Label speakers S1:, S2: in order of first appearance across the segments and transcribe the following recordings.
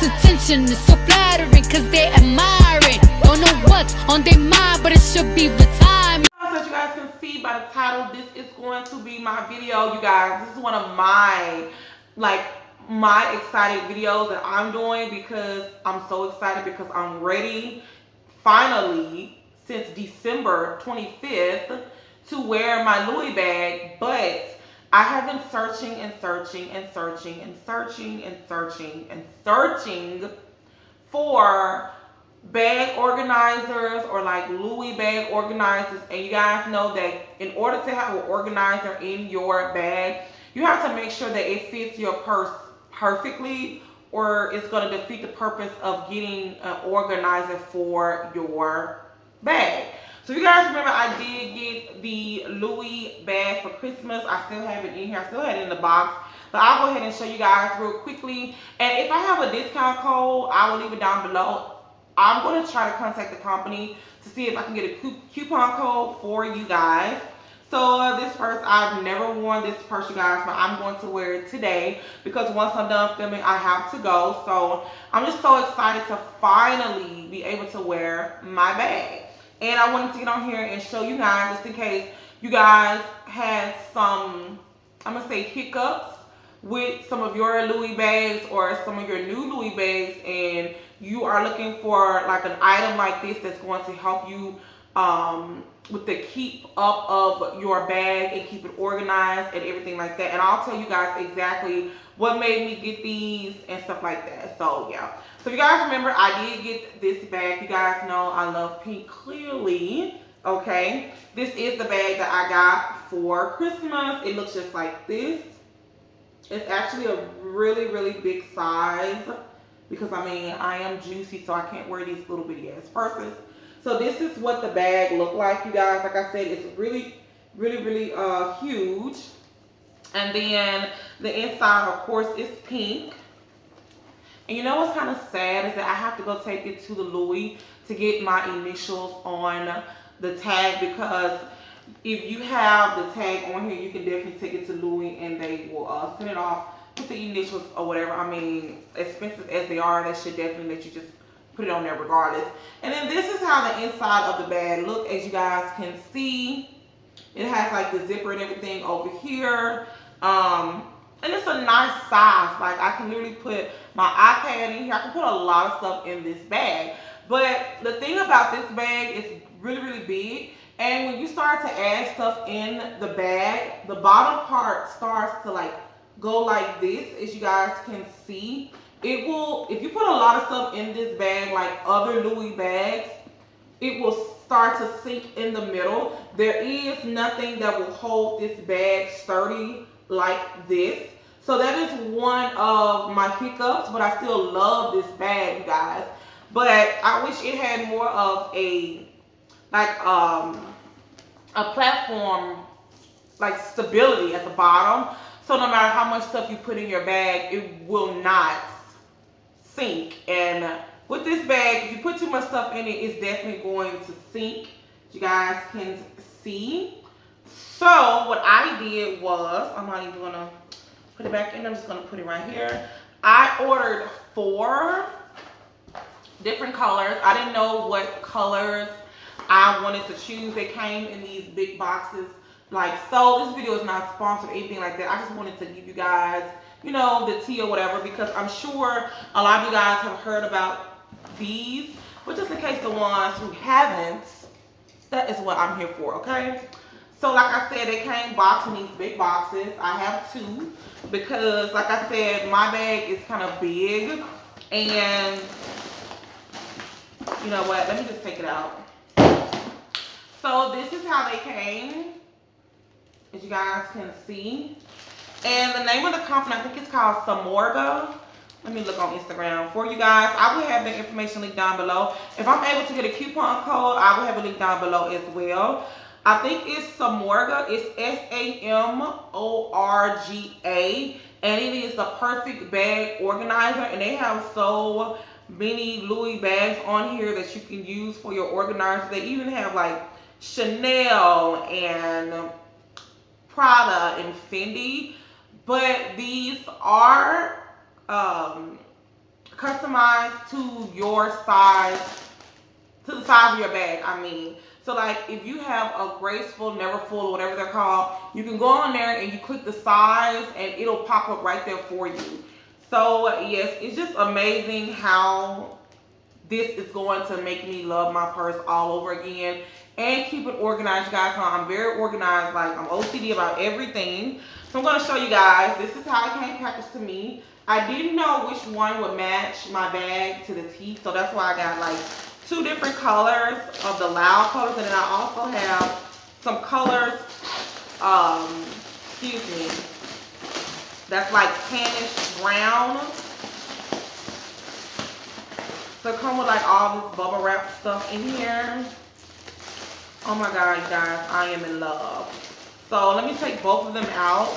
S1: this attention is so flattering, cause they admire it. Don't know what's on their mind, but it should be with time.
S2: As you guys can see by the title, this is going to be my video, you guys. This is one of my excited videos that I'm doing, because I'm so excited, because I'm ready finally since December 25th to wear my Louis bag. But I have been searching and searching and searching and searching and searching and searching for bag organizers, or like Louis bag organizers. And you guys know that in order to have an organizer in your bag, you have to make sure that it fits your purse perfectly, or it's going to defeat the purpose of getting an organizer for your bag. So you guys remember, I did get the Louis bag for Christmas. I still have it in here. I still have it in the box. But I'll go ahead and show you guys real quickly. And if I have a discount code, I will leave it down below. I'm going to try to contact the company to see if I can get a coupon code for you guys. So this purse, I've never worn this purse, you guys, but I'm going to wear it today, because once I'm done filming, I have to go. So I'm just so excited to finally be able to wear my bag. And I wanted to get on here and show you guys, just in case you guys had some, I'm going to say, hiccups with some of your Louis bags, or some of your new Louis bags, and you are looking for like an item like this that's going to help you with the keep up of your bag and keep it organized and everything like that. And I'll tell you guys exactly what made me get these and stuff like that. So yeah, so if you guys remember, I did get this bag. You guys know I love pink, clearly. Okay, this is the bag that I got for Christmas. It looks just like this. It's actually a really, really big size, because I mean, I am juicy, so I can't wear these little bitty ass purses. So this is what the bag looked like, you guys. Like I said, it's really, really, really huge. And then the inside, of course, is pink. And you know what's kind of sad is that I have to go take it to the Louis to get my initials on the tag, because if you have the tag on here, you can definitely take it to Louis and they will send it off with the initials or whatever. I mean, expensive as they are, they should definitely let you just put it on there regardless. And then this is how the inside of the bag look. As you guys can see, it has like the zipper and everything over here. And it's a nice size. Like, I can literally put my iPad in here. I can put a lot of stuff in this bag. But the thing about this bag is really, really big. And when you start to add stuff in the bag, the bottom part starts to like go like this, as you guys can see. It will, if you put a lot of stuff in this bag, like other Louis bags, it will start to sink in the middle. There is nothing that will hold this bag sturdy like this. So that is one of my hiccups, but I still love this bag, you guys. But I wish it had more of a, like, a platform, like stability at the bottom. So no matter how much stuff you put in your bag, it will not sink. And with this bag, if you put too much stuff in it, it's definitely going to sink. You guys can see. So what I did was, I'm not even gonna put it back in, I'm just gonna put it right here. I ordered 4 different colors. I didn't know what colors I wanted to choose. They came in these big boxes like so. This video is not sponsored or anything like that. I just wanted to give you guys, you know, the tea or whatever, because I'm sure a lot of you guys have heard about these, but just in case the ones who haven't, that is what I'm here for, okay? So like I said, they came boxed in these big boxes. I have 2 because, like I said, my bag is kind of big. And you know what, let me just take it out. So this is how they came, as you guys can see. And the name of the company, I think it's called Samorga. Let me look on Instagram for you guys. I will have the information linked down below. If I'm able to get a coupon code, I will have it linked down below as well. I think it's Samorga. It's S-A-M-O-R-G-A. And it is the perfect bag organizer. And they have so many Louis bags on here that you can use for your organizer. They even have like Chanel and Prada and Fendi. But these are customized to your size, to the size of your bag, I mean. So like if you have a graceful, never full, or whatever they're called, you can go on there and you click the size and it'll pop up right there for you. So yes, it's just amazing how this is going to make me love my purse all over again and keep it organized, you guys. So I'm very organized, like I'm OCD about everything. So I'm going to show you guys. This is how it came packaged to me. I didn't know which one would match my bag to the T, so that's why I got like 2 different colors of the loud colors, and then I also have some colors, excuse me, that's like tannish brown. So come with like all this bubble wrap stuff in here. Oh my god, you guys, I am in love. So let me take both of them out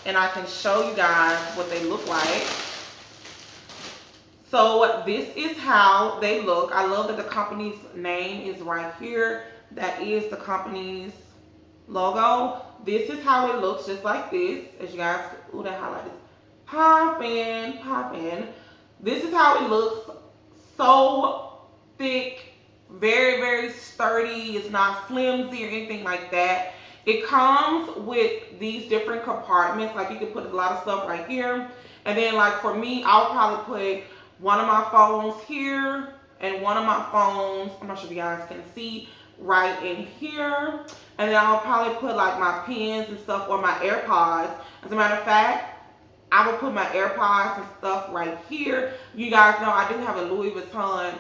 S2: and I can show you guys what they look like. So this is how they look. I love that the company's name is right here. That is the company's logo. This is how it looks, just like this. As you guys, ooh, that highlight is popping, popping. This is how it looks. So thick, very, very sturdy. It's not flimsy or anything like that. It comes with these different compartments. Like you can put a lot of stuff right here. And then like for me, I'll probably put one of my phones here and one of my phones, I'm not sure if you guys can see, right in here. And then I'll probably put like my pens and stuff or my AirPods. As a matter of fact, I will put my AirPods and stuff right here. You guys know I do have a Louis Vuitton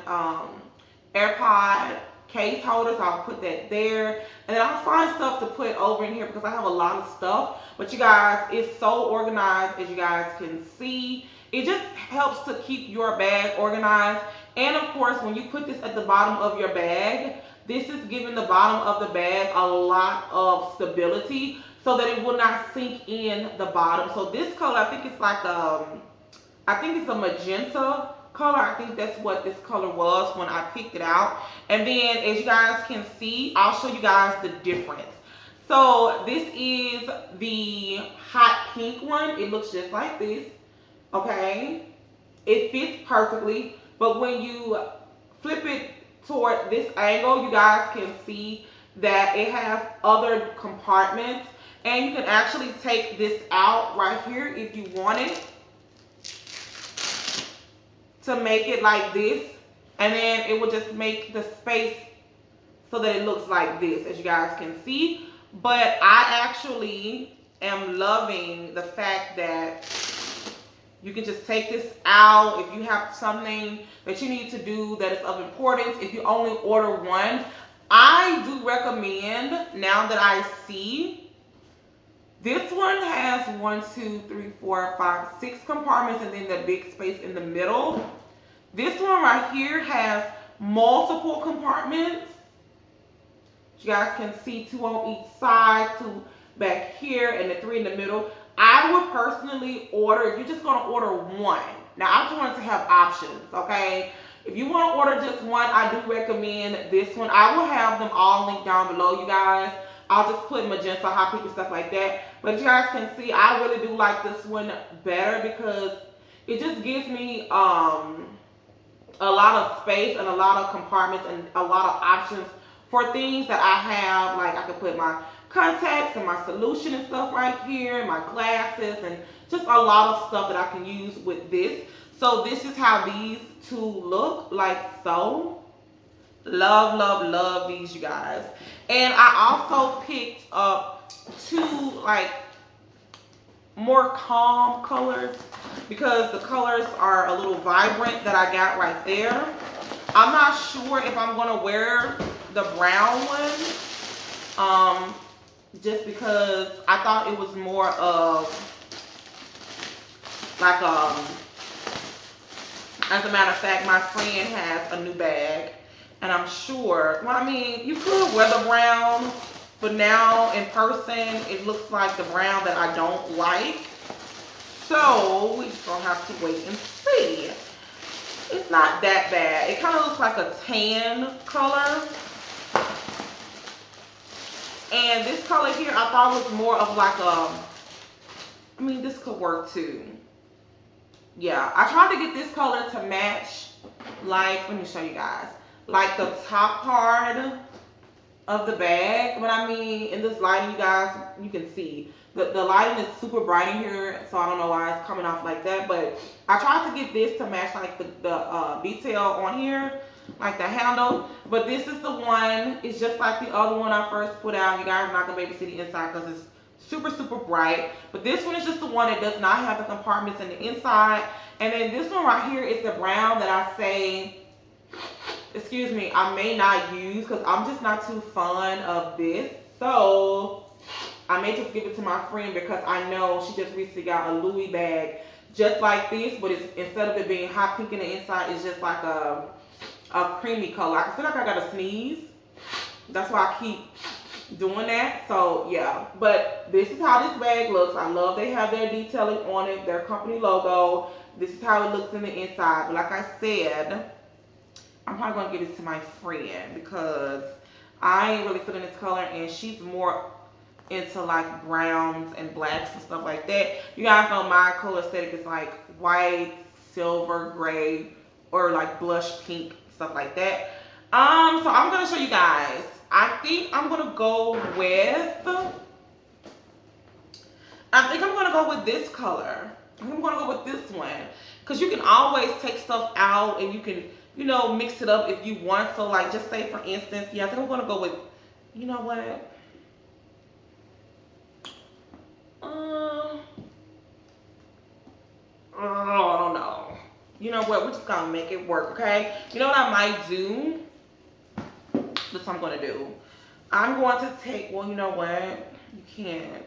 S2: AirPod case holder, so I'll put that there. And then I'll find stuff to put over in here because I have a lot of stuff. But you guys, it's so organized, as you guys can see. It just helps to keep your bag organized. And of course, when you put this at the bottom of your bag, this is giving the bottom of the bag a lot of stability so that it will not sink in the bottom. So this color, I think it's like I think it's a magenta color. I think that's what this color was when I picked it out. And then as you guys can see, I'll show you guys the difference. So this is the hot pink one. It looks just like this. Okay, it fits perfectly, but when you flip it toward this angle, you guys can see that it has other compartments, and you can actually take this out right here if you want it to make it like this, and then it will just make the space so that it looks like this, as you guys can see. But I actually am loving the fact that you can just take this out if you have something that you need to do that is of importance. If you only order one, I do recommend, now that I see, this one has 6 compartments and then the big space in the middle. This one right here has multiple compartments. You guys can see 2 on each side, 2 back here, and the 3 in the middle. I would personally order, if you're just going to order one. Now, I just want to have options, okay? If you want to order just one, I do recommend this one. I will have them all linked down below, you guys. I'll just put magenta, hot pink, and stuff like that. But you guys can see, I really do like this one better because it just gives me a lot of space and a lot of compartments and a lot of options for things that I have. Like I could put my contacts and my solution and stuff right here, my glasses, and just a lot of stuff that I can use with this. So this is how these 2 look, like so. Love, love, love these, you guys. And I also picked up 2 like more calm colors because the colors are a little vibrant that I got right there. I'm not sure if I'm gonna wear the brown one. Just because I thought it was more of like as a matter of fact, my friend has a new bag, and I'm sure, well, I mean, you could wear the brown, but now in person it looks like the brown that I don't like. So we just gonna have to wait and see. It's not that bad. It kind of looks like a tan color. And this color here, I thought was more of like I mean, this could work too. Yeah, I tried to get this color to match, like, let me show you guys, like the top part of the bag. But I mean, in this lighting, you guys, you can see the lighting is super bright in here, so I don't know why it's coming off like that. But I tried to get this to match like the detail on here, like the handle. But this is the one. It's just like the other one I first put out. You guys are not gonna be able to see the inside because it's super super bright. But this one is just the one that does not have the compartments in the inside. And then this one right here is the brown that I say, excuse me, I may not use because I'm just not too fond of this. So I may just give it to my friend because I know she just recently got a Louis bag just like this, but it's, instead of it being hot pink in the inside, it's just like a creamy color. I feel like I gotta sneeze. That's why I keep doing that. So yeah, but this is how this bag looks. I love they have their detailing on it, their company logo. This is how it looks in the inside. But like I said, I'm probably gonna give this to my friend because I ain't really feeling this color, and she's more into like browns and blacks and stuff like that. You guys know my color aesthetic is like white, silver, gray, or like blush pink, stuff like that. So I'm gonna show you guys. I think I'm gonna go with this color. I think I'm gonna go with this one. Cause you can always take stuff out and you can, you know, mix it up if you want. So like just say for instance, yeah, I think I'm gonna go with, you know what? I don't know. You know what? We're just gonna make it work, okay? You know what I might do? That's what I'm gonna do. I'm going to take, well, you know what? You can't.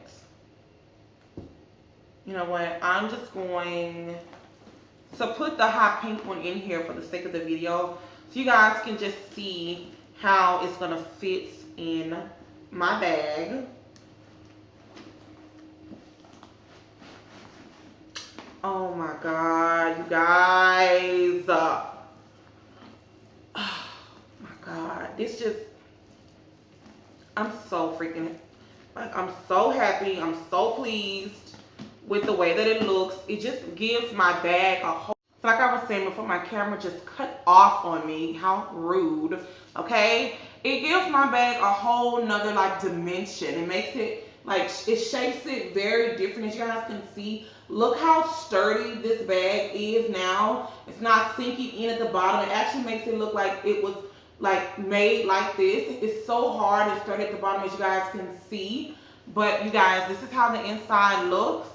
S2: You know what? I'm just going to put the hot pink one in here for the sake of the video. So you guys can just see how it's gonna fit in my bag. Oh my God, you guys. Oh my God. This just, I'm so freaking, like, I'm so happy. I'm so pleased with the way that it looks. It just gives my bag a whole, like I was saying before my camera just cut off on me. How rude. Okay? It gives my bag a whole nother like dimension. It makes it like, it shapes it very different, as you guys can see. Look how sturdy this bag is now. It's not sinking in at the bottom. It actually makes it look like it was like made like this. It's so hard and sturdy at the bottom, as you guys can see. But you guys, this is how the inside looks.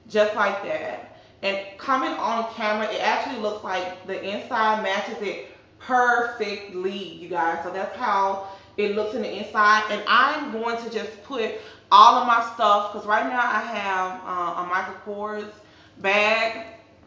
S2: Just like that. And coming on camera, it actually looks like the inside matches it perfectly, you guys. So that's how it looks in the inside. And I'm going to just put all of my stuff, because right now I have a Michael Kors bag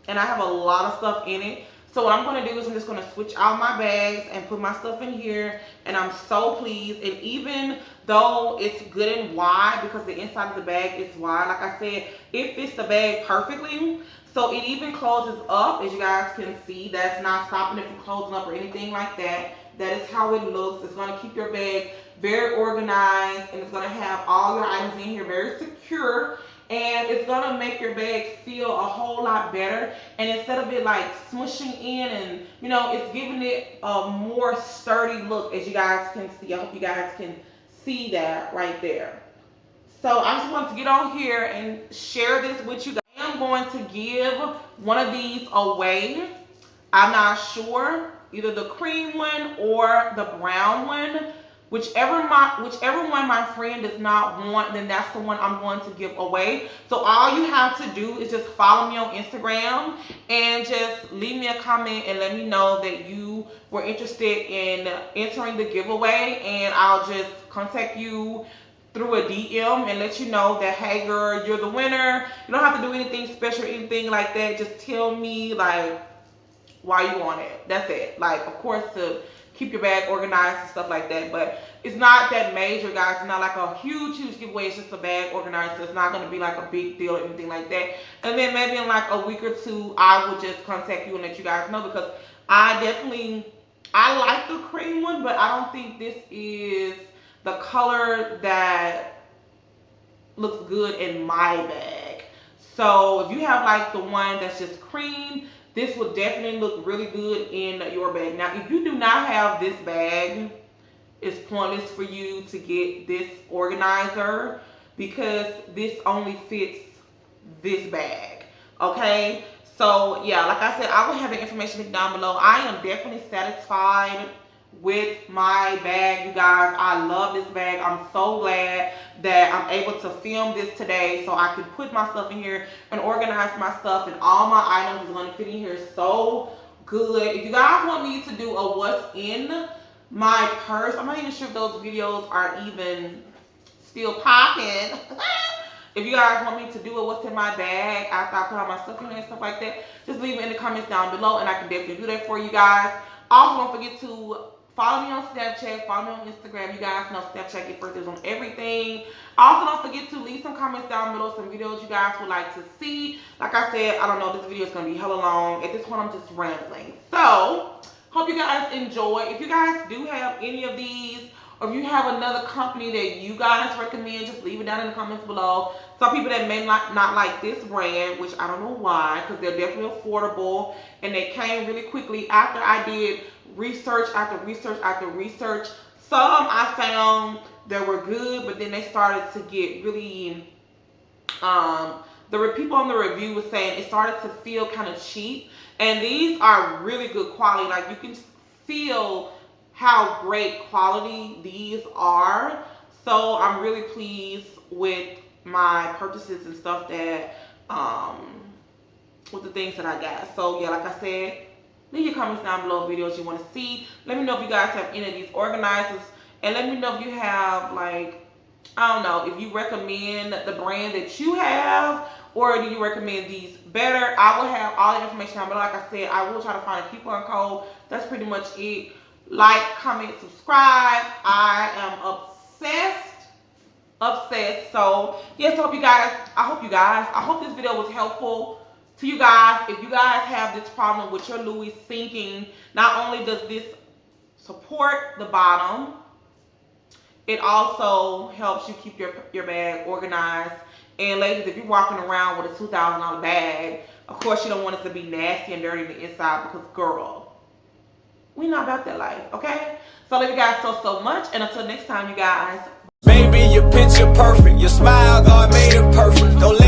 S2: and I have a lot of stuff in it. So what I'm going to do is I'm just going to switch out my bags and put my stuff in here. And I'm so pleased. And even though it's good and wide, because the inside of the bag is wide, like I said, it fits the bag perfectly. So it even closes up, as you guys can see. That's not stopping it from closing up or anything like that. That is how it looks. It's going to keep your bag very organized, and it's going to have all your items in here very secure. And it's going to make your bag feel a whole lot better. And instead of it like smushing in, and you know, it's giving it a more sturdy look, as you guys can see. I hope you guys can see that right there. So I just want to get on here and share this with you guys. I am going to give one of these away. I'm not sure, either the cream one or the brown one. Whichever one my friend does not want, then that's the one I'm going to give away. So all you have to do is just follow me on Instagram and just leave me a comment and let me know that you were interested in entering the giveaway, and I'll just contact you through a DM and let you know that, hey girl, you're the winner. You don't have to do anything special or anything like that. Just tell me like why you want it. That's it. Like, of course, to keep your bag organized and stuff like that, but it's not that major, guys. It's not like a huge giveaway. It's just a bag organizer. So it's not going to be like a big deal or anything like that. And then maybe in like a week or two, I will just contact you and let you guys know, because I like the cream one, but I don't think this is the color that looks good in my bag. So if you have like the one that's just cream, this would definitely look really good in your bag. Now, if you do not have this bag, it's pointless for you to get this organizer because this only fits this bag. Okay, so yeah, like I said, I will have the information down below. I am definitely satisfied with my bag, you guys. I love this bag. I'm so glad that I'm able to film this today so I can put my stuff in here and organize my stuff, and all my items is going to fit in here so good. If you guys want me to do a what's in my purse, I'm not even sure if those videos are even still popping. If you guys want me to do a what's in my bag after I put all my stuff in there and stuff like that, just leave it in the comments down below and I can definitely do that for you guys. Also, don't forget to follow me on Snapchat, follow me on Instagram. You guys know Snapchat get birthdays on everything. Also, don't forget to leave some comments down below, some videos you guys would like to see. Like I said, I don't know, this video is going to be hella long. At this point, I'm just rambling. So, hope you guys enjoy. If you guys do have any of these, or if you have another company that you guys recommend, just leave it down in the comments below. Some people that may not like this brand, which I don't know why, because they're definitely affordable, and they came really quickly after I did research after research after research. Some I found that were good, but then they started to get really, the people on the review was saying it started to feel kind of cheap. And these are really good quality. Like, you can feel how great quality these are. So I'm really pleased with my purchases and stuff that, with the things that I got. So yeah, like I said, leave your comments down below, videos you want to see. Let me know if you guys have any of these organizers, and let me know if you have, like, I don't know, if you recommend the brand that you have, or do you recommend these better. I will have all the information down below. Like I said, I will try to find a coupon code. That's pretty much it. Like, comment, subscribe. I am obsessed. So yes, I hope this video was helpful to you guys. If you guys have this problem with your Louis sinking, not only does this support the bottom, it also helps you keep your bag organized. And ladies, if you're walking around with a $2,000 bag, of course you don't want it to be nasty and dirty on the inside, because girl, we're not about that life, okay? So I love you guys so much, and until next time, you guys.
S3: Baby, your picture perfect. Your smile, God made it perfect. Don't let